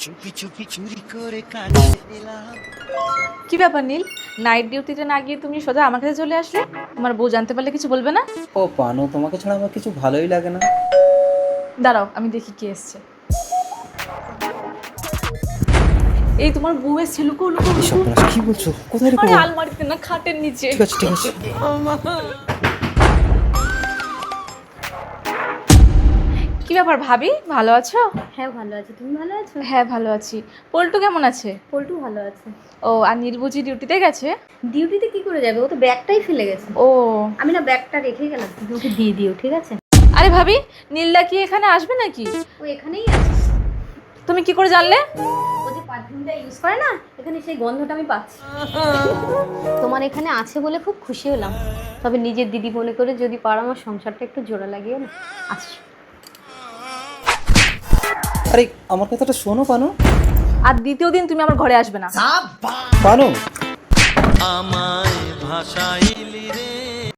চুপি চুপি চুরি করে কাজে এলাম। কি ব্যাপার নীল, নাইট ডিউটিতে না গিয়ে তুমি সোজা আমার কাছে চলে আসলে? তোমার বউ জানতে পারলে কিছু বলবে না? ও পানু, তোমাকে ছাড়া আমার কিছু ভালোই লাগে না। দাঁড়াও, আমি দেখি কে এসছে। এই তোমার বউ এসছে, লুকো লুকো লুকো। সর্বনাশ, কি বলছো? কোথায় রেখো? আরে আলমারিতে না, খাটের নিচে। ঠিক আছে ঠিক আছে। কি ব্যাপার ভাবি, ভালো আছো? হ্যাঁ ভালো আছি, তুমি ভালো আছো? হ্যাঁ ভালো আছি। পল্টু কেমন আছে? পল্টু ভালো আছে। ও, আর নীল বুঝি ডিউটিতে গেছে? ডিউটিতে কি করে যাবে, ও তো ব্যাগটাই ফেলে গেছে। ও আমি না ব্যাগটা রেখে গেলাম, তুমি ওকে দিয়ে দিও, ঠিক আছে? আরে ভাবি, নীলদা কি এখানে আসবে নাকি? ও এখানেই আছে। তুমি কি করে জানলে? ও যে পারফিউমটা ইউজ করে না, এখানে সেই গন্ধটা আমি পাচ্ছি। তোমার এখানে আছে বলে খুব খুশি হলাম, তবে নিজের দিদি মনে করে যদি পারো আমার সংসারটা একটু জোড়া লাগিয়ে না। আসছি। আরে আমার কথাটা শোনো পানু। আর দ্বিতীয় দিন তুমি আমার ঘরে আসবে না। পানু আমায় ভাসাইলি রে